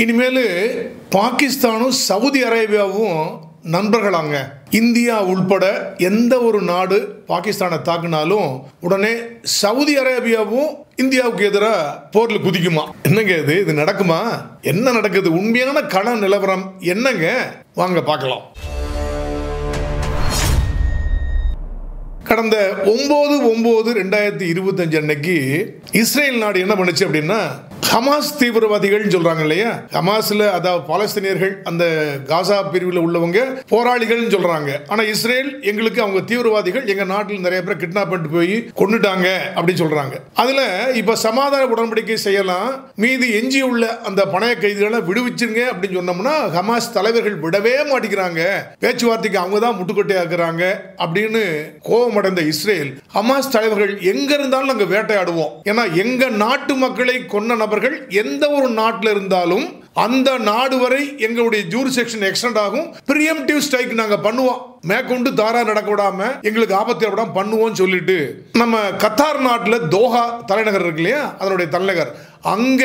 இனிமேல் பாகிஸ்தானும் Saudi அரேபியாவும் நண்பர்களாங்க. India உள்பட எந்த ஒரு நாடு பாகிஸ்தானை தாக்குனாலும் உடனே சவுதி அரேபியாவும் இந்தியாவுக்கு எதிராக போரில் குதிக்குமா? என்னங்க இது நடக்குமா? என்ன நடக்குது? உண்மையான கள நிலவரம் என்னங்க? வாங்க பார்க்கலாம். கடந்த 9/9/2025 அன்னைக்கு இஸ்ரேல் நாடு என்ன பண்ணுச்சு அப்படின்னா, ஹமாஸ் தீவிரவாதிகள் சொல்றாங்க இல்லையா, ஹமாஸ்ல அதாவது பாலஸ்தீனியர்கள் அந்த காசா பிரிவில் உள்ளவங்க போராளிகள் சொல்றாங்க. ஆனா இஸ்ரேல் எங்களுக்கு அவங்க தீவிரவாதிகள், எங்க நாட்டில் நிறைய பேர் கிட்னாப் பண்ணிட்டு போய் கொண்டுட்டாங்க அப்படின்னு சொல்றாங்க. அதுல இப்ப சமாதான உடன்படிக்கை செய்யலாம், மீதி எஞ்சி உள்ள அந்த பணைய கைதிகளை விடுவிச்சுங்க அப்படின்னு சொன்னோம்னா ஹமாஸ் தலைவர்கள் விடவே மாட்டேங்கிறாங்க, பேச்சுவார்த்தைக்கு அவங்க தான் முட்டுக்கட்டையாக்குறாங்க அப்படின்னு கோபமடைந்த இஸ்ரேல், ஹமாஸ் தலைவர்கள் எங்க இருந்தாலும் நாங்க வேட்டையாடுவோம், ஏன்னா எங்க நாட்டு மக்களை கொன்ன நபர்கள் எந்த ஒரு நாட்டில் இருந்தாலும் அந்த நாடு வரை எங்களுடைய ஜூரிசெக்ஷன் எக்ஸ்டெண்ட் ஆகும், பிரியம்டிவ் ஸ்ட்ரைக் நாங்க பண்ணுவோம், மேற்கொண்டு தாரா நடக்க விடாம எங்களுக்கு ஆபத்து ஏற்படாம பண்ணுவோம் சொல்லிட்டு நம்ம கத்தார் நாட்டில் தோஹா தலைநகர் இருக்கு இல்லையா, அதனுடைய தலைநகர் அங்க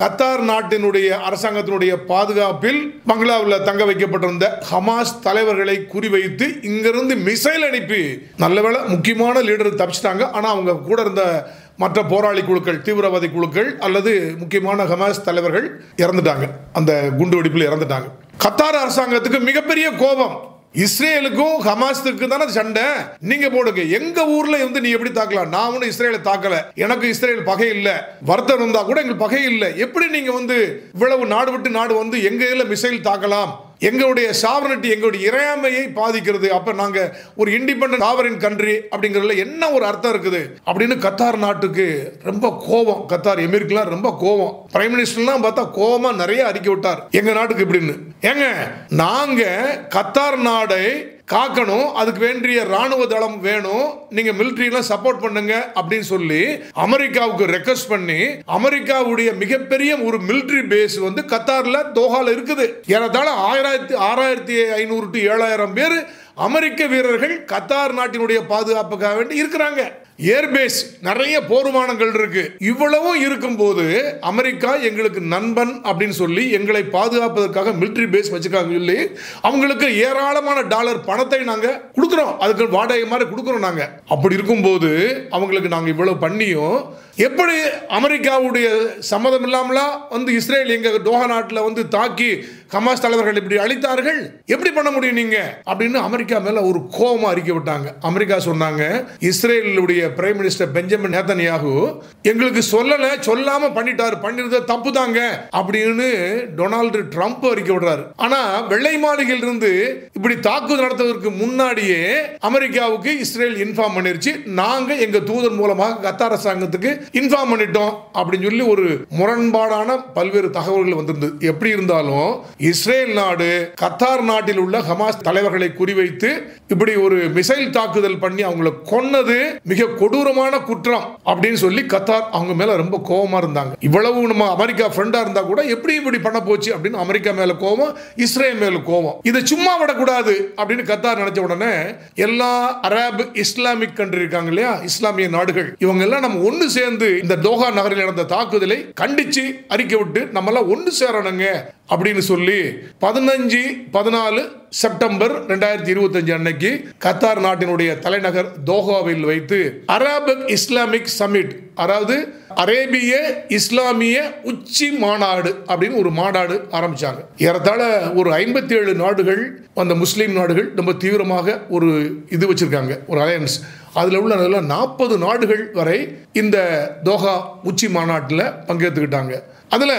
கத்தார் நாட்டினுடைய அரசாங்கத்தினுடைய பாதுகாப்பில் பங்களாவில் தங்க வைக்கப்பட்டிருந்த ஹமாஸ் தலைவர்களை குறிவைத்து இங்கிருந்து மிசைல் அனுப்பி, நல்லவேளை முக்கியமான லீடர் தப்பிச்சிட்டாங்க, ஆனா அவங்க கூட இருந்த மற்ற போராளி குழுக்கள், தீவிரவாதி குழுக்கள் அல்லது முக்கியமான ஹமாஸ் தலைவர்கள் இறந்துட்டாங்க, அந்த குண்டு வெடிப்பில் இறந்துட்டாங்க. கத்தார் அரசாங்கத்துக்கு மிகப்பெரிய கோபம். இஸ்ரேலுக்கும் ஹமாஸுக்கு தானே சண்டை, நீங்க போடுங்க, எங்க ஊர்ல வந்து நீ எப்படி தாக்கலாம், நான் ஒன்னும் இஸ்ரேலை தாக்கல, எனக்கு இஸ்ரேல் பகை இல்ல, வருத்தம் இருந்தா கூட எங்களுக்கு பகை இல்லை, எப்படி நீங்க வந்து இவ்வளவு நாடு விட்டு நாடு வந்து எங்க இதுல மிசைல் தாக்கலாம், எங்களுடைய சாவரனிட்டி எங்களுடைய இறையாமையை பாதிக்கிறது, அப்ப நாங்க ஒரு இண்டிபெண்டன்ட் சாவரின் கண்ட்ரி அப்படிங்கறதுல என்ன ஒரு அர்த்தம் இருக்குது அப்படின்னு கத்தார் நாட்டுக்கு ரொம்ப கோபம். கத்தார் எமிருக்குலாம் ரொம்ப கோபம். பிரைம் மினிஸ்டர்லாம் பார்த்தா கோபமா நிறைய அறிக்கை விட்டார், எங்க நாட்டுக்கு இப்படின்னு. ஏங்க, நாங்க கத்தார் நாடை காக்கணும், அதுக்கு வேண்டிய ராணுவ தளம் வேணும், நீங்க மிலிட்டரிலாம் சப்போர்ட் பண்ணுங்க அப்படின்னு சொல்லி அமெரிக்காவுக்கு ரெக்வெஸ்ட் பண்ணி, அமெரிக்காவுடைய மிகப்பெரிய ஒரு மிலிட்டரி பேஸ் வந்து கத்தார்ல தோஹால இருக்குது. ஏறத்தாழ 6500 to 7000 பேர் அமெரிக்க வீரர்கள் கத்தார் நாட்டினுடைய பாதுகாப்புக்காக வேண்டி இருக்கிறாங்க. ஏர்பேஸ் நிறைய போர் விமானங்கள் இருக்கு. இவ்வளவும் இருக்கும்போது அமெரிக்கா எங்களுக்கு நண்பன் அப்படின்னு சொல்லி எங்களை பாதுகாப்பதற்காக மிலிட்டரி பேஸ் வச்சுக்காங்க சொல்லி அவங்களுக்கு ஏராளமான டாலர் பணத்தை நாங்க கொடுக்கிறோம், அதுக்கு வாடகை மாதிரி கொடுக்கிறோம் நாங்க. அப்படி இருக்கும்போது அவங்களுக்கு நாங்க இவ்வளவு பண்ணியும் எப்படி அமெரிக்காவுடைய சம்மதம் இல்லாமலா வந்து இஸ்ரேல் எங்க தோஹா நாட்டில் வந்து தாக்கி ஹமாஸ் தலைவர்கள் இப்படி அழித்தார்கள், எப்படி பண்ண முடியும் நீங்க அப்படின்னு அமெரிக்கா மேல ஒரு கோபமா அறிக்கை விட்டாங்க. அமெரிக்கா சொன்னாங்க, இஸ்ரேலுடைய பிரைம் மினிஸ்டர் பெஞ்சமின் நேதன்யாகு எங்களுக்கு சொல்லல, சொல்லாம பண்ணிட்டாரு, பண்ணிருந்த தப்பு தாங்க அப்படின்னு டொனால்டு ட்ரம்ப் அறிக்கை விடுறாரு. ஆனா வெள்ளை மாளிகையில் இருந்து இப்படி தாக்குதல் நடத்துவதற்கு முன்னாடியே அமெரிக்காவுக்கு இஸ்ரேல் இன்ஃபார்ம் பண்ணிருச்சு, நாங்க எங்க தூதர் மூலமாக கத்தார் அரசாங்கத்துக்கு இன்ஃபார்ம் பண்ணிட்டோம் அப்படின்னு சொல்லி ஒரு முரண்பாடான பல்வேறு தகவல்கள் வந்திருந்தது. எப்படி இருந்தாலும் இஸ்ரேல் நாடு கத்தார் நாட்டில் உள்ள ஹமாஸ் தலைவர்களை குறிவைத்து இப்படி ஒரு மிசைல் தாக்குதல் பண்ணி அவங்களை கொன்னது மிக கொடூரமான குற்றம் அப்படின்னு சொல்லி கத்தார் அவங்க மேல ரொம்ப கோபமா இருந்தாங்க. இவ்வளவு நம்ம அமெரிக்கா ஃப்ரெண்டா இருந்தா கூட எப்படி இப்படி பண்ண போச்சு அப்படின்னு அமெரிக்கா மேல கோபம், இஸ்ரேல் மேல கோபம். இதை சும்மா விடக்கூடாது அப்படின்னு கத்தார் நினைச்ச உடனே எல்லா அரபு இஸ்லாமிக் கண்ட்ரி இருக்காங்க இல்லையா, இஸ்லாமிய நாடுகள், இவங்க எல்லாம் நம்ம ஒன்னு சேர்ந்து இந்த தோஹா நகரில் நடந்த தாக்குதலை கண்டிச்சு அறிக்கை விட்டு நம்ம எல்லாம் ஒன்னு சேரணுங்க அப்படின்னு சொல்லி 15-14 செப்டம்பர் 2025 அன்னைக்கு கத்தார் நாட்டினுடைய தலைநகர் தோஹாவில் வைத்து அரபு இஸ்லாமிக் சமிட், அதாவது அரேபிய இஸ்லாமிய உச்சி மாநாடு அப்படின்னு ஒரு மாநாடு ஆரம்பிச்சாங்க. ஏறத்தாழ ஒரு 57 நாடுகள், அந்த முஸ்லீம் நாடுகள் ரொம்ப தீவிரமாக ஒரு இது வச்சிருக்காங்க, ஒரு அலையன்ஸ். அதில் உள்ள 40 நாடுகள் வரை இந்த தோஹா உச்சி மாநாட்டில் பங்கேற்றுக்கிட்டாங்க. அதில்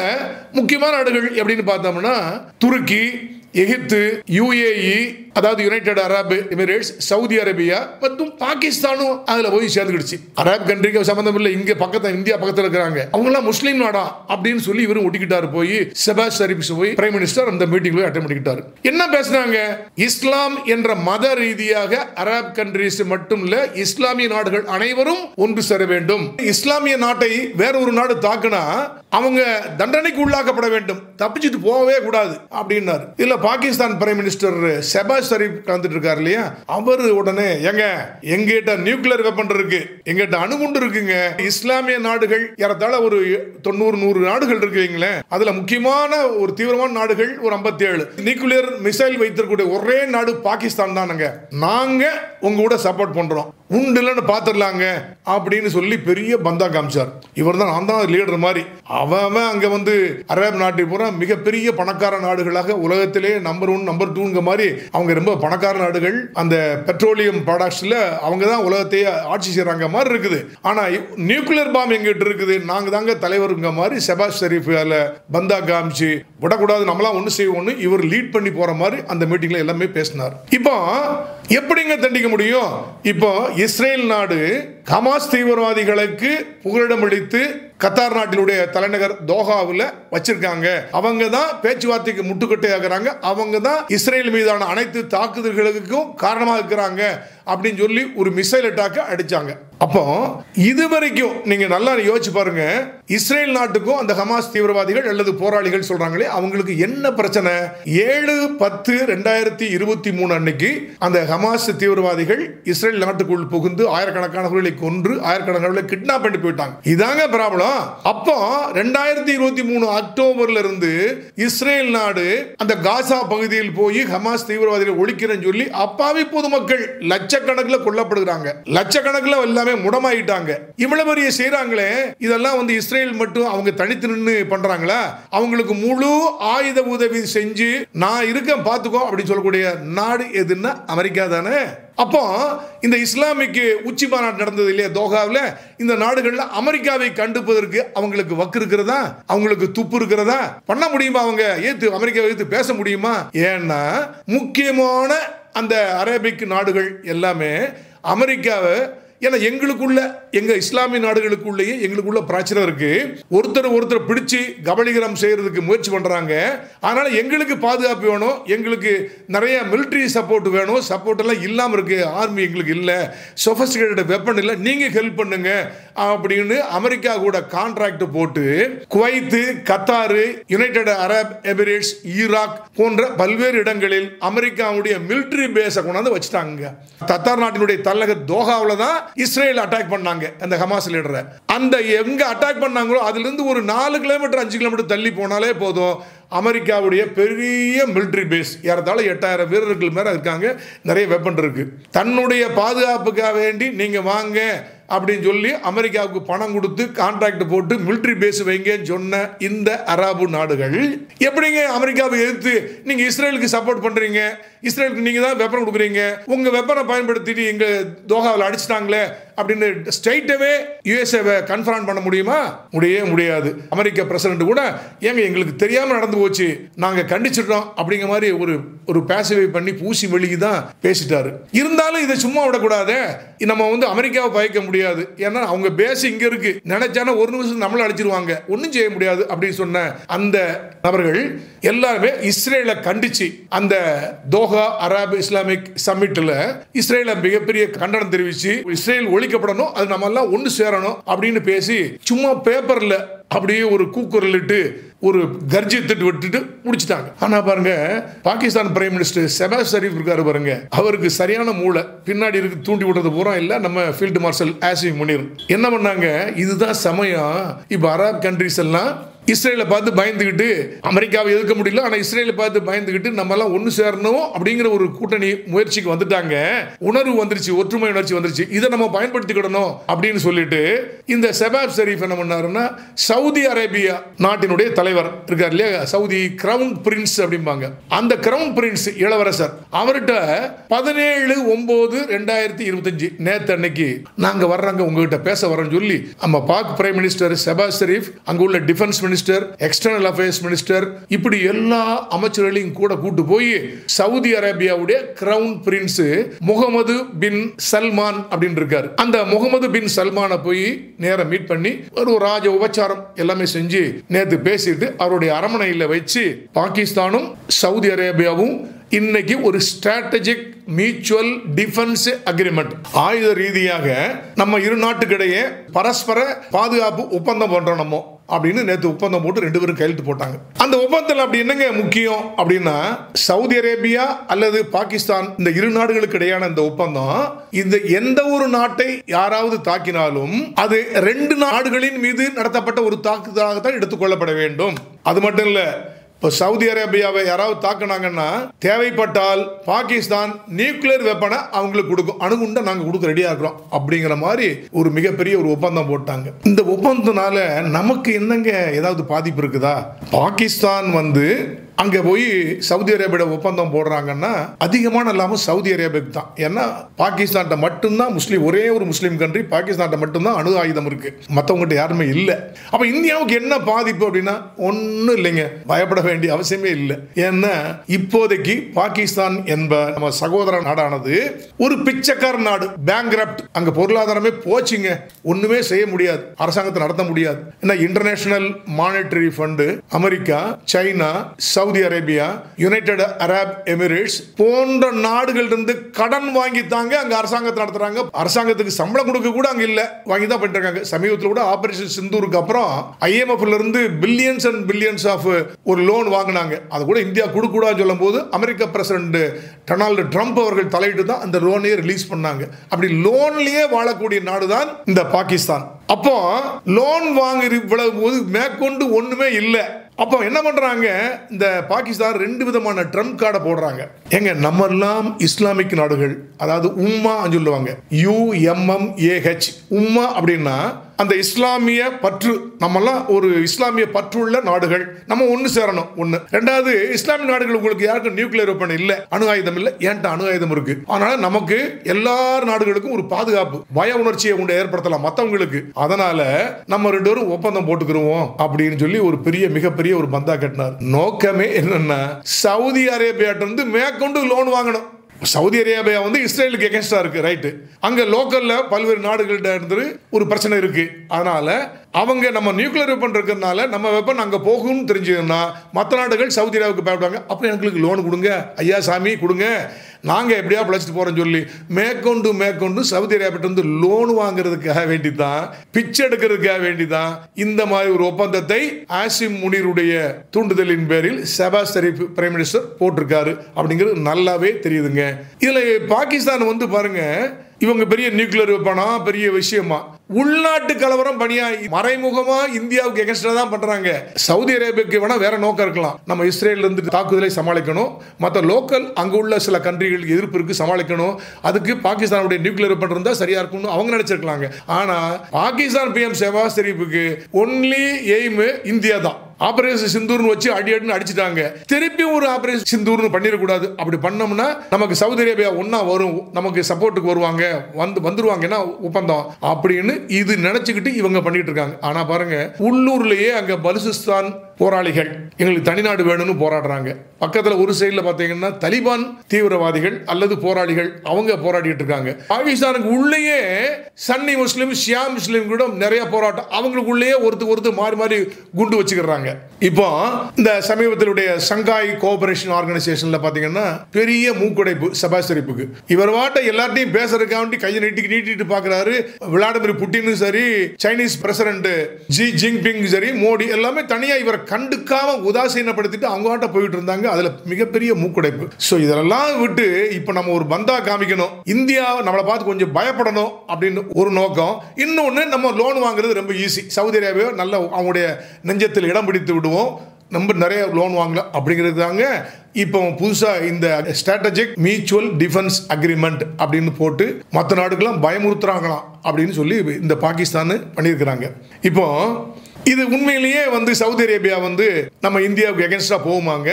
முக்கியமான நாடுகள் எப்படின்னு பார்த்தோம்னா துருக்கி, எகிப்து, யுஏஇ அதாவது United Arab Emirates, Saudi Arabia மற்றும் பாகிஸ்தானும் அதுல போய் சேர்ந்துக்கிடுச்சு. அரப் கண்ட்ரிக்கு சம்பந்தம் இல்லை, இங்க பக்கத்துல இந்தியா பக்கத்துல இருக்கிறாங்க, அவங்க எல்லாம் முஸ்லீம் நாடா அப்படின்னு சொல்லி இவரும் ஒட்டிக்கிட்டாரு. போய் ஷெபாஸ் ஷரீப் போய் பிரைம் மினிஸ்டர் அந்த மீட்டிங்ல போய் அட்டெண்ட் பண்ணிக்கிட்டாரு. என்ன பேசுனாங்க? இஸ்லாம் என்ற மத ரீதியாக அரப் கண்ட்ரிஸ் மட்டும் இல்ல, இஸ்லாமிய நாடுகள் அனைவரும் ஒன்று சேர வேண்டும். இஸ்லாமிய நாட்டை வேற ஒரு நாடு தாக்குனா அவங்க தண்டனைக்கு உள்ளாக்கப்பட வேண்டும், தப்பிச்சுட்டு போகவே கூடாது அப்படின்னாரு. இல்ல பாகிஸ்தான் பிரைம் மினிஸ்டர் ஷெபாஸ் ஷெபாஸ் ஷரீப் கலந்துட்டு இருக்காரு இல்லையா, அவர் உடனே எங்கிட்ட நியூக்ளியர் வெப்பன் இருக்கு, எங்கிட்ட அணுகுண்டு இருக்குங்க. இஸ்லாமிய நாடுகள் ஏறத்தாழ ஒரு 90-100 நாடுகள் இருக்குங்களேன். அதுல முக்கியமான ஒரு தீவிரமான நாடுகள் ஒரு 57. நியூக்ளியர் மிசைல் வைத்திருக்கக்கூடிய ஒரே நாடு பாகிஸ்தான் தானுங்க. நாங்க உங்க கூட சப்போர்ட் பண்றோம், உண்டு இல்லைன்னு பாத்துடலாங்க அப்படின்னு சொல்லி பெரிய பந்தா காமிச்சார். இவர் தான் நான் தான் லீடர் மாதிரி. அவன் அங்க வந்து அரபு நாட்டை பூரா மிகப்பெரிய பணக்கார நாடுகளாக உலகத்திலே நம்பர் 1 நம்பர் 2 மாதிரி அவங்க ரொம்ப பணக்கார நாடுகள். அந்த பெட்ரோலியம் ப்ராடக்ட்ஸ்ல அவங்க தான் உலகத்தையே ஆட்சி செய்யறாங்க மாதிரி இருக்குது. ஆனா நியூக்ளியர் பாம் எங்கிட்ட இருக்குது, நாங்க தாங்க தலைவருங்க மாதிரி ஷெபாஸ் ஷரீப் பந்தா காமிச்சு விடக்கூடாது, நம்மளாம் ஒண்ணு செய்வோம்னு இவர் லீட் பண்ணி போற மாதிரி அந்த மீட்டிங்ல எல்லாமே பேசினார். இப்போ எப்படிங்க தண்டிக்க முடியும்? இப்போ இஸ்ரேல் நாடு ஹமாஸ் தீவிரவாதிகளுக்கு புகலிடம் அளித்து கத்தார் நாட்டினுடைய தலைநகர் தோஹாவில் வச்சிருக்காங்க. அவங்க தான் பேச்சுவார்த்தைக்கு முட்டுக்கட்டை ஆகிறாங்க, அவங்க தான் இஸ்ரேல் மீதான அனைத்து தாக்குதல்களுக்கும் காரணமாக இருக்கிறாங்க அப்படின்னு சொல்லி ஒரு மிசைல் அட்டாக் அடிச்சாங்க. அப்போ இதுவரைக்கும் நீங்க நல்லா யோசிச்சு பாருங்க, இஸ்ரேல் நாட்டுக்கும் அந்த ஹமாஸ் தீவிரவாதிகள் அல்லது போராளிகள் சொல்றாங்களே அவங்களுக்கு என்ன பிரச்சனை? 7/10/2023 அன்னைக்கு அந்த ஹமாஸ் தீவிரவாதிகள் இஸ்ரேல் நாட்டுக்குள் புகுந்து ஆயிரக்கணக்கானவர்களை கொன்று ஆயிரக்கணக்கானவர்களை கிட்னாப் பண்ணி போயிட்டாங்க. இதாங்க ப்ராப்ளம். அப்போ 2023 அக்டோபர்ல இருந்து இஸ்ரேல் நாடு அந்த காசா பகுதியில் போய் ஹமாஸ் தீவிரவாதிகளை ஒழிக்கிறேன்னு சொல்லி அப்பாவி பொதுமக்கள் லட்சக்கணக்கில் கொல்லப்படுகிறாங்க, லட்சக்கணக்கில் எல்லாமே முடமாயிட்டாங்க. இவ்வளவு பெரிய செய்யறாங்களே, இதெல்லாம் வந்து இஸ்ரேல் மட்டும் அவங்க தனித்து நின்று பண்றாங்களா? அவங்களுக்கு முழு ஆயுத உதவி செஞ்சு நான் இருக்கேன் பாத்துக்கோ அப்படின்னு சொல்லக்கூடிய நாடு எதுன்னா அமெரிக்கா தானே. அப்போ இந்த இஸ்லாமிக் உச்சி மாநாடு நடந்தது இல்லையா தோஹாவில், இந்த நாடுகள்ல அமெரிக்காவை கண்டுப்பதற்கு அவங்களுக்கு வக்கு இருக்கிறதா, அவங்களுக்கு துப்பு இருக்கிறதா? பண்ண முடியுமா? அவங்க ஏத்து அமெரிக்காவை ஏத்து பேச முடியுமா? ஏன்னா முக்கியமான அந்த அரேபிக் நாடுகள் எல்லாமே அமெரிக்காவை, ஏன்னா எங்களுக்குள்ள எங்க இஸ்லாமிய நாடுகளுக்குள்ளேயே எங்களுக்குள்ள பிரச்சனை இருக்கு, ஒருத்தர் பிடிச்சு கபலீகரம் செய்யறதுக்கு முயற்சி பண்றாங்க. அதனால எங்களுக்கு பாதுகாப்பு வேணும், எங்களுக்கு நிறைய மிலிட்டரி சப்போர்ட் வேணும். சப்போர்ட் எல்லாம் இல்லாம இருக்கு, ஆர்மி எங்களுக்கு இல்ல, சொபிஸ்டிகேட்டட் வெப்பன் இல்ல, நீங்க ஹெல்ப் பண்ணுங்க அப்படின்னு அமெரிக்கா கூட கான்ட்ராக்ட் போட்டு Kuwait, Qatar, United Arab Emirates, Iraq போன்ற பல்வேறு இடங்களில் அமெரிக்காவுடைய மிலிட்டரி பேஸை கொண்டாந்து வச்சுட்டாங்க. கத்தார் நாட்டினுடைய தலைநகர் தோஹாவில் தான் இஸ்ரேல் அட்டாக் பண்ணாங்க அந்த ஹமாஸ் லீடரை. அந்த எங்க அட்டாக் பண்ணாங்களோ அதுல இருந்து ஒரு 4 கிலோமீட்டர் 5 கிலோமீட்டர் தள்ளி போனாலே போதும், அமெரிக்காவுடைய பெரிய மிலிட்டரி பேஸ் ஏறத்தாழ 8000 வீரர்கள் மேல இருக்காங்க, நிறைய வெப்பன் இருக்கு. தன்னுடைய பாதுகாப்புக்காக வேண்டி நீங்க வாங்க அப்படின்னு சொல்லி அமெரிக்காவுக்கு பணம் கொடுத்து கான்ட்ராக்ட் போட்டு மிலிட்டரி பேஸ் வைங்கன்னு சொன்ன இந்த அரபு நாடுகள் எப்படிங்க அமெரிக்காவை எதிர்த்து நீங்க இஸ்ரேலுக்கு சப்போர்ட் பண்றீங்க? இஸ்ரேலுக்கு நீங்க தான் வெப்பன் கொடுக்குறீங்க, உங்க வெப்பனை பயன்படுத்திட்டு எங்க தோஹாவில் அடிச்சிட்டாங்களே அப்படின்னு ஸ்ட்ரைட்டாவே யுஎஸ்ஏவை கன்ஃபர்ம் பண்ண முடியுமா? முடியாது. அமெரிக்க பிரசிடென்ட் கூட ஏங்க எங்களுக்கு தெரியாம நடந்து போச்சு, நாங்க கண்டிச்சிட்டோம் அப்படிங்கிற மாதிரி ஒரு பேசிவை பண்ணி பூசி வெளியே தான் பேசிட்டாரு. இருந்தாலும் இதை சும்மா விடக்கூடாது, நம்ம வந்து அமெரிக்காவை பயக்க முடியாது, ஏன்னா அவங்க பேஸ் இங்க இருக்கு, நினைச்சானா ஒரு நிமிஷம் நம்மள அடிச்சிருவாங்க, ஒன்னும் செய்ய முடியாது அப்படின்னு சொன்ன அந்த நபர்கள் எல்லாருமே இஸ்ரேலை கண்டிச்சு அந்த தோஹா அரபு இஸ்லாமிக் சம்மிட்ல இஸ்ரேல மிகப்பெரிய கண்டனம் தெரிவிச்சு இஸ்ரேல் ஒழிக்கப்படணும், அது நம்ம எல்லாம் ஒன்று சேரணும் அப்படின்னு பேசி சும்மா பேப்பர்ல அப்படியே ஒரு கூக்குரலிட்டு ஒரு கர்ஜித்துட்டு விட்டுட்டு முடிச்சிட்டாங்க. ஆனா பாருங்க, பாகிஸ்தான் பிரைம் மினிஸ்டர் ஷெபாஸ் ஷரீப் இருக்காரு பாருங்க, அவருக்கு சரியான மூளை, பின்னாடி இருக்கு தூண்டி விடுறது பூரா இல்ல நம்ம ஃபீல்டு மார்ஷல் ஆசிம் முனீர் என்ன பண்ணாங்க, இதுதான் சமயம், இப்ப அரபு கண்ட்ரிஸ் எல்லாம் இஸ்ரேலை பார்த்து பயந்துகிட்டு அமெரிக்காவை எதிர்க்க முடியல, ஆனா இஸ்ரேலை பார்த்து பயந்துகிட்டு நம்ம எல்லாம் ஒன்னு சேரணும் அப்படிங்கிற ஒரு கூட்டணி முயற்சிக்கு வந்துட்டாங்க. உணர்வு வந்துருச்சு, ஒற்றுமை உணர்ச்சி வந்துருச்சு, இதை நம்ம பயன்படுத்திக்கிடணும் அப்படின்னு சொல்லிட்டு இந்த ஷெபாஸ் ஷரீப் என்ன பண்ணாருன்னா, சவுதி அரேபியா நாட்டினுடைய தலைவர் இருக்கார் இல்லையா, சவுதி கிரவுன் பிரின்ஸ் அப்படிம்பாங்க, அந்த கிரவுன் பிரின்ஸ் இளவரசர், அவர்கிட்ட 17/9/2025 நேத்து அன்னைக்கு நாங்க வர்றாங்க உங்ககிட்ட பேச வரோம்னு சொல்லி நம்ம பாக் பிரைம் மினிஸ்டர் ஷெபாஸ் ஷரீப், அங்க உள்ள defence minister, external affairs minister, இப்படி எல்லா அமைச்சர்களையும் கூட கூட்டு போய் சவுதி அரேபியாவுடைய கிரவுன் பிரின்ஸ் முகமது பின் சல்மான் அப்படின்னு இருக்காரு, அந்த முகமது பின் சல்மானை போய் நேரம் மீட் பண்ணி ஒரு ராஜ உபச்சாரம் எல்லாமே செஞ்சு நேத்து பேசிட்டு அவருடைய அரண்மனையில் வச்சு பாகிஸ்தானும் சவுதி அரேபியாவும் இன்னைக்கு ஒரு ஸ்ட்ராட்டஜிக் மியூச்சுவல் டிஃபென்ஸ் அக்ரிமெண்ட், ஆயுத ரீதியாக நம்ம இரு நாட்டுக்கிடையே பரஸ்பர பாதுகாப்பு ஒப்பந்தம் பண்றோம். நம்ம அப்படின்னு நேற்று ஒப்பந்தம் போட்டு 2 பேரும் கையெழுத்து போட்டாங்க. அந்த ஒப்பந்தத்தில் அப்படி என்னங்க முக்கியம் அப்படின்னா, சவுதி அரேபியா அல்லது பாகிஸ்தான் இந்த இரு நாடுகளுக்கு இடையான இந்த ஒப்பந்தம், இந்த எந்த ஒரு நாட்டை யாராவது தாக்கினாலும் அது 2 நாடுகளின் மீது நடத்தப்பட்ட ஒரு தாக்குதலாக தான் எடுத்துக்கொள்ளப்பட வேண்டும். அது மட்டும் இல்ல, இப்போ சவுதி அரேபியாவை யாராவது தாக்குனாங்கன்னா தேவைப்பட்டால் பாகிஸ்தான் நியூக்ளியர் வெப்பனை அவங்களுக்கு கொடுக்கும், அணுகுண்டை நாங்கள் கொடுக்க ரெடியாக இருக்கிறோம் அப்படிங்கிற மாதிரி ஒரு மிகப்பெரிய ஒரு ஒப்பந்தம் போட்டாங்க. இந்த ஒப்பந்தத்தினால நமக்கு என்னங்க ஏதாவது பாதிப்பு இருக்குதா? பாகிஸ்தான் அங்கே போய் சவுதி அரேபியா ஒப்பந்தம் போடுறாங்கன்னா அதிகமான லாபம் சவுதி அரேபியாவுக்கு தான். ஏன்னா பாகிஸ்தான்கிட்ட மட்டும்தான் ஒரே ஒரு முஸ்லீம் கண்ட்ரி, பாகிஸ்தான்கிட்ட மட்டும்தான் அணு ஆயுதம் இருக்கு, மற்றவங்ககிட்ட யாருமே இல்லை. அப்போ இந்தியாவுக்கு என்ன பாதிப்பு அப்படின்னா ஒன்றும் இல்லைங்க, பயப்பட வேண்டிய அவசியமே இல்லை. ஏன்னா இப்போதைக்கு பாகிஸ்தான் என்ப நம்ம சகோதர நாடானது ஒரு பிச்சைக்கார நாடு, பேங்க்ரப்ட், அங்கே பொருளாதாரமே போச்சுங்க, ஒன்றுமே செய்ய முடியாது, அரசாங்கத்தை நடத்த முடியாது. ஏன்னா international monetary fund, America, China, Saudi Arabia, United Arab Emirates போன்ற நாடுகள் இருந்து கடன் வாங்கித்தாங்க அங்க அரசாங்கத்தை நடத்துறாங்க. அரசாங்கத்துக்கு சம்பளம் கொடுக்க கூட அங்க இல்ல, வாங்கி தான் பண்ணிட்டு இருக்காங்க. சமீபத்தில் கூட ஆபரேஷன் சிந்தூருக்கு அப்புறம் IMFல இருந்து பில்லியன்ஸ் அண்ட் பில்லியன்ஸ் ஆஃப் ஒரு லோன் வாங்கினாங்க. அது கூட இந்தியா கொடுக்க கூடாது சொல்லும் போது அமெரிக்க பிரசிடென்ட் டொனால்டு ட்ரம்ப் அவர்கள் தலையிட்டு தான் அந்த லோனையே ரிலீஸ் பண்ணாங்க. அப்படி லோன்லயே வாழக்கூடிய நாடுதான் இந்த பாகிஸ்தான். அப்போ லோன் வாங்கி இவ்வளவு போது மேற்கொண்டு ஒண்ணுமே இல்லை. அப்போ என்ன பண்றாங்க, இந்த பாகிஸ்தான் 2 விதமான ட்ரம்ப் கார்டை போடுறாங்க. எங்க நம்ம எல்லாம் இஸ்லாமிக் நாடுகள், அதாவது உம்மா சொல்லுவாங்க, UMMAH, உம்மா அப்படின்னா அந்த இஸ்லாமிய பற்று, நம்மெல்லாம் ஒரு இஸ்லாமிய பற்றுள்ள நாடுகள், நம்ம ஒன்று சேரணும். ஒன்று. ரெண்டாவது, இஸ்லாமிய நாடுகள் உங்களுக்கு யாருக்கும் நியூக்ளியர் வெப்பன் இல்லை, அணு ஆயுதம் இல்லை, ஏன்ட்ட அணு ஆயுதம் இருக்கு, அதனால நமக்கு எல்லா நாடுகளுக்கும் ஒரு பாதுகாப்பு, பய உணர்ச்சியை உண்டு ஏற்படுத்தலாம் மற்றவங்களுக்கு, அதனால நம்ம 2 பேரும் ஒப்பந்தம் போட்டுக்கிறோம் அப்படின்னு சொல்லி ஒரு மிகப்பெரிய ஒரு பந்தா கட்டினார். நோக்கமே என்னன்னா, சவுதி அரேபியாட்ட இருந்து மேற்கொண்டு லோன் வாங்கணும். சவுதி அரேபியா இஸ்ரேலுக்கு எகென்ஸ்டா இருக்கு, ரைட்டு. அங்க லோக்கல்ல பல்வேறு நாடுகள்கிட்ட இருந்து ஒரு பிரச்சனை இருக்கு. அதனால அவங்க நம்ம நியூக்ளியர் வெப்பன் இருக்கிறதுனால நம்ம வெப்பன் அங்க போகும்னு தெரிஞ்சதுன்னா மற்ற நாடுகள் சவுதி அரேபியாவுக்கு பயப்படுவாங்க. அப்ப எங்களுக்கு லோன் கொடுங்க ஐயா, சாமி கொடுங்க, நாங்க எப்படியா பிழைச்சிட்டு போறோம்னு சொல்லி மேற்கொண்டு சவுதி அரேபியிலிருந்து லோன் வாங்குறதுக்காக வேண்டிதான், பிச்சை எடுக்கிறதுக்காக வேண்டிதான் இந்த மாதிரி ஒரு ஒப்பந்தத்தை ஆசிம் முனீருடைய தூண்டுதலின் பேரில் ஷெஹபாஸ் ஷெரீப் பிரைம் மினிஸ்டர் போட்டிருக்காரு அப்படிங்கிறது நல்லாவே தெரியுதுங்க. இதுல பாகிஸ்தான் பாருங்க, இவங்க பெரிய நியூக்ளியர் வெப்பனா பெரிய விஷயமா, உள்நாட்டு கலவரம் பணியா மறைமுகமா இந்தியாவுக்கு எகென்ஸ்டா தான் பண்றாங்க. சவுதி அரேபியாவுக்கு வேணா வேற நோக்கம் இருக்கலாம், நம்ம இஸ்ரேல் இருந்து தாக்குதலை சமாளிக்கணும், மற்ற லோக்கல் அங்க உள்ள சில கண்ட்ரிகள் எதிர்ப்பு இருக்கு சமாளிக்கணும், அதுக்கு பாகிஸ்தானுடைய நியூக்ளியர் வெப்பன் இருந்தா சரியா இருக்கும்னு அவங்க நினைச்சிருக்கலாங்க. ஆனா பாகிஸ்தான் PM ஷெஹபாஸ் ஷெரீப்புக்கு ஒன்லி எய்ம் இந்தியா தான். ஆபரேஷன் சிந்தூர்னு வச்சு அடின்னு அடிச்சிட்டாங்க, திருப்பி ஒரு ஆபரேஷன் சிந்தூர்னு பண்ணிடக்கூடாது. அப்படி பண்ணோம்னா நமக்கு சவுதி அரேபியா ஒன்னா வரும், நமக்கு சப்போர்ட்டுக்கு வருவாங்க, வந்துருவாங்கன்னா ஒப்பந்தம் அப்படின்னு இது நினைச்சுக்கிட்டு இவங்க பண்ணிட்டு இருக்காங்க. ஆனா பாருங்க, உள்ளூர்லயே அங்க பலுசிஸ்தான் போராளிகள் எங்களுக்கு தனிநாடு வேணும்னு போராடுறாங்க. பக்கத்தில் ஒரு சைடில் பார்த்தீங்கன்னா தலிபான் தீவிரவாதிகள் அல்லது போராளிகள் அவங்க போராடிட்டு இருக்காங்க. பாகிஸ்தானுக்கு உள்ளேயே சன்னி முஸ்லீம், ஷியா முஸ்லீம் கூட நிறைய போராட்டம், அவங்களுக்குள்ளேயே ஒருத்தர் மாறி மாறி குண்டு வச்சுக்கிறாங்க. இப்போ இந்த சமீபத்திலுடைய சங்காய் கோஆபரேஷன் ஆர்கனைசேஷன்ல பாத்தீங்கன்னா பெரிய மூக்குடைப்பு ஷெஹபாஸ் ஷெரீப்புக்கு. இவர் வாட்ட எல்லார்ட்டையும் பேசுறதுக்காண்டி கையை நீட்டிட்டு பாக்குறாரு. விளாடிமிர் புட்டினும் சரி, சைனீஸ் பிரசிடென்ட் ஜி ஜின்பிங் சரி, மோடி எல்லாமே தனியா இவரை கண்டுக்காம உதாசீனப்படுத்திட்டு அவங்க போயிட்டு இருந்தாங்க. அதுல மிகப்பெரிய மூக்குடைப்பு. சோ இதெல்லாம் விட்டு இப்ப நம்ம ஒரு பந்தா காமிக்கணும், இந்தியா நம்மளை பார்த்து கொஞ்சம் பயப்படணும் அப்படின்னு ஒரு நோக்கம். இன்னொன்னு, நம்ம லோன் வாங்குறது ரொம்ப ஈஸி, சவுதி அரேபியா நல்ல அவங்களுடைய நெஞ்சத்தில் இடம் பிடித்து விடுவோம், நம்ம நிறைய லோன் வாங்கலாம் அப்படிங்கிறது தாங்க. இப்போ புதுசா இந்த ஸ்ட்ராட்டஜிக் மியூச்சுவல் டிஃபென்ஸ் அக்ரிமெண்ட் அப்படின்னு போட்டு மற்ற நாடுகள்லாம் பயமுறுத்துறாங்களாம் அப்படின்னு சொல்லி இந்த பாகிஸ்தான் பண்ணியிருக்கிறாங்க. இப்போ இது உண்மையிலேயே சவுதி அரேபியா நம்ம இந்தியாவுக்கு எகென்ஸ்டா போகுமாங்க?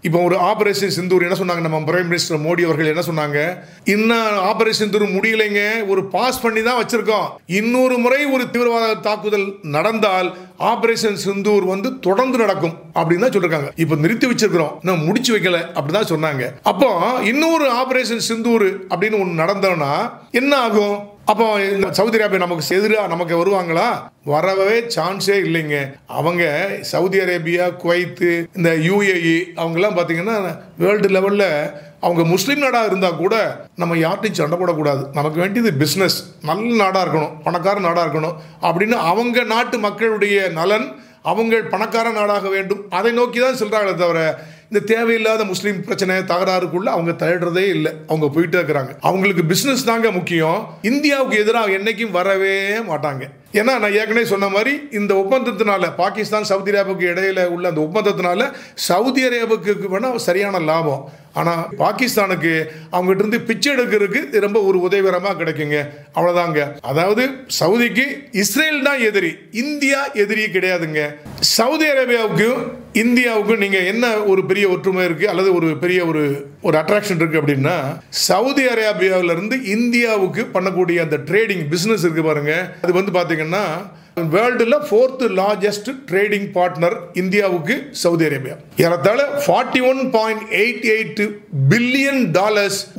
இப்போ ஒரு ஆபரேஷன் சிந்தூர் என்ன சொன்னாங்க, நம்ம பிரைம் மினிஸ்டர் மோடி அவர்கள் என்ன சொன்னாங்க, இன்னும் ஆபரேஷன் சிந்தூர் முடியலைங்க, ஒரு பாஸ் பண்ணி தான் வச்சிருக்கோம், இன்னொரு முறை ஒரு தீவிரவாத தாக்குதல் நடந்தால் ஆபரேஷன் சிந்தூர் தொடர்ந்து நடக்கும் அப்படின்னு தான் சொல்லிருக்காங்க. இப்போ நிறுத்தி வச்சிருக்கிறோம், நான் முடிச்சு வைக்கல அப்படிதான் சொன்னாங்க. அப்போ இன்னொரு ஆபரேஷன் சிந்தூர் அப்படின்னு ஒன்று நடந்தோம்னா என்ன ஆகும்? அப்போ சவுதி அரேபியா நமக்கு எதிராக நமக்கு வருவாங்களா? வரவே சான்ஸே இல்லைங்க. அவங்க சவுதி அரேபியா, குவைத், இந்த UAE அவங்கெல்லாம் பார்த்தீங்கன்னா வேர்ல்டு லெவலில் அவங்க முஸ்லீம் நாடாக இருந்தால் கூட நம்ம யார்ட்டையும் சண்டை போடக்கூடாது, நமக்கு வேண்டியது பிஸ்னஸ், நல்ல நாடாக இருக்கணும், பணக்கார நாடாக இருக்கணும் அப்படின்னு அவங்க நாட்டு மக்களுடைய நலன், அவங்க பணக்கார நாடாக வேண்டும், அதை நோக்கி தான் சொல்கிறாங்களே தவிர இந்த தேவையில்லாத முஸ்லீம் பிரச்சனை தகராறுக்குள்ள அவங்க தலையிடுறதே இல்லை. அவங்க போயிட்டே இருக்கிறாங்க. அவங்களுக்கு பிஸ்னஸ் தாங்க முக்கியம். இந்தியாவுக்கு எதிராக என்னைக்கும் வரவே மாட்டாங்க. ஏன்னா நான் ஏற்கனவே சொன்ன மாதிரி இந்த ஒப்பந்தத்தினால பாகிஸ்தான் சவுதி அரேபியாவுக்கு இடையில உள்ள அந்த ஒப்பந்தத்தினால சவுதி அரேபியாவுக்கு வேணால் சரியான லாபம். ஆனால் பாகிஸ்தானுக்கு அவங்ககிட்ட இருந்து பிச்சை எடுக்கிறதுக்கு ரொம்ப ஒரு உதவிகரமாக கிடைக்குங்க. அவ்வளோதாங்க. அதாவது சவுதிக்கு இஸ்ரேல் தான் எதிரி, இந்தியா எதிரி கிடையாதுங்க. சவுதி அரேபியாவுக்கும் இந்தியாவுக்கும் நீங்கள் என்ன ஒரு பெரிய ஒற்றுமை இருக்குது அல்லது ஒரு பெரிய ஒரு அட்ராக்ஷன் இருக்குது அப்படின்னா, சவுதி அரேபியாவிலிருந்து இந்தியாவுக்கு பண்ணக்கூடிய அந்த ட்ரேடிங் பிஸ்னஸ் இருக்குது பாருங்க, அது வந்து பார்த்தீங்கன்னா வேர்ல்டுல 4th லார்ஜஸ்ட் ட்ரேடிங் பார்ட்னர் இந்தியாவுக்கு சவுதி அரேபியா. ஏறத்தாழ $41.88 பில்லியன்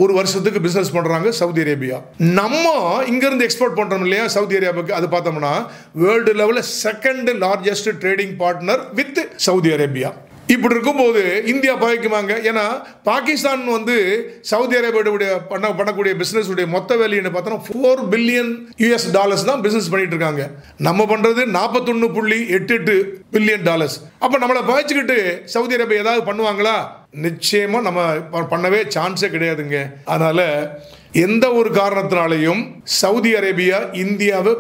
ஒரு வருஷத்துக்கு பிசினஸ் பண்றாங்க சவுதி அரேபியா. நம்ம இங்க இருந்து எக்ஸ்போர்ட் பண்றோம் இல்லையா சவுதி அரேபியாவுக்கு, அது பார்த்தோம்னா வேர்ல்டு லெவலில் 2nd largest trading partner with Saudi Arabia. இப்படி இருக்கும்போது இந்தியா பகைக்குமாங்க. ஏன்னா பாகிஸ்தான் வந்து சவுதி அரேபியாவுடைய பண்ணக்கூடிய பிசினஸ் உடைய மொத்த வேல்யூன்னு பார்த்தோம்னா $4 பில்லியன் தான் பிசினஸ் பண்ணிட்டு இருக்காங்க. நம்ம பண்றது $41.88 பில்லியன். அப்ப நம்மளை பகைச்சுக்கிட்டு சவுதி அரேபியா ஏதாவது பண்ணுவாங்களா? நிச்சயமா நம்ம பண்ணவே சான்ஸே கிடையாதுங்க. அதனால எந்த ஒரு காரணத்தினாலையும் சவுதி அரேபியா இந்தியாவை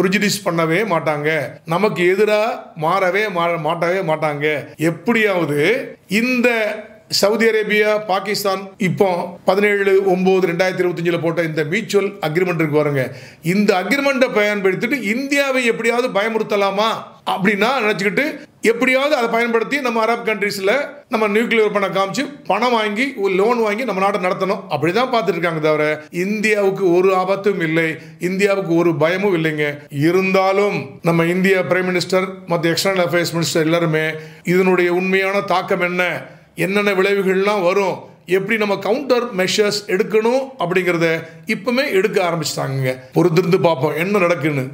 ப்ரிஜுடிஸ் பண்ணவே மாட்டாங்க, நமக்கு எதிராக மாட்டவே மாட்டாங்க. எப்படியாவது இந்த சவுதி அரேபியா பாகிஸ்தான் இப்போ 17/9/2025 போட்ட இந்த மியூச்சுவல் அக்ரிமெண்ட் இருக்கு பாருங்க, இந்த அக்ரிமெண்ட்டை பயன்படுத்திட்டு இந்தியாவை எப்படியாவது பயமுறுத்தலாமா அப்படின்னா நினைச்சுக்கிட்டு எப்படியாவது அதை பயன்படுத்தி நம்ம அரப் கண்ட்ரீஸ்ல நம்ம நியூக்ளியர் பண்ண காமிச்சு பணம் வாங்கி லோன் வாங்கி நம்ம நாட்டை நடத்தணும் அப்படிதான் பார்த்துட்டு இருக்காங்க. தவிர இந்தியாவுக்கு ஒரு ஆபத்தும் இல்லை, இந்தியாவுக்கு ஒரு பயமும் இல்லைங்க. இருந்தாலும் நம்ம இந்தியா பிரைம் மினிஸ்டர் மற்ற எக்ஸ்டர்னல் அஃபேர்ஸ் மினிஸ்டர் எல்லாருமே இதனுடைய உண்மையான தாக்கம் என்னென்ன விளைவுகள்லாம் வரும், எப்படி நம்ம கவுண்டர் மெஷர்ஸ் எடுக்கணும் அப்படிங்கிறத இப்பவுமே எடுக்க ஆரம்பிச்சிட்டாங்க. பொறுத்திருந்து பார்ப்போம் என்ன நடக்குன்னு.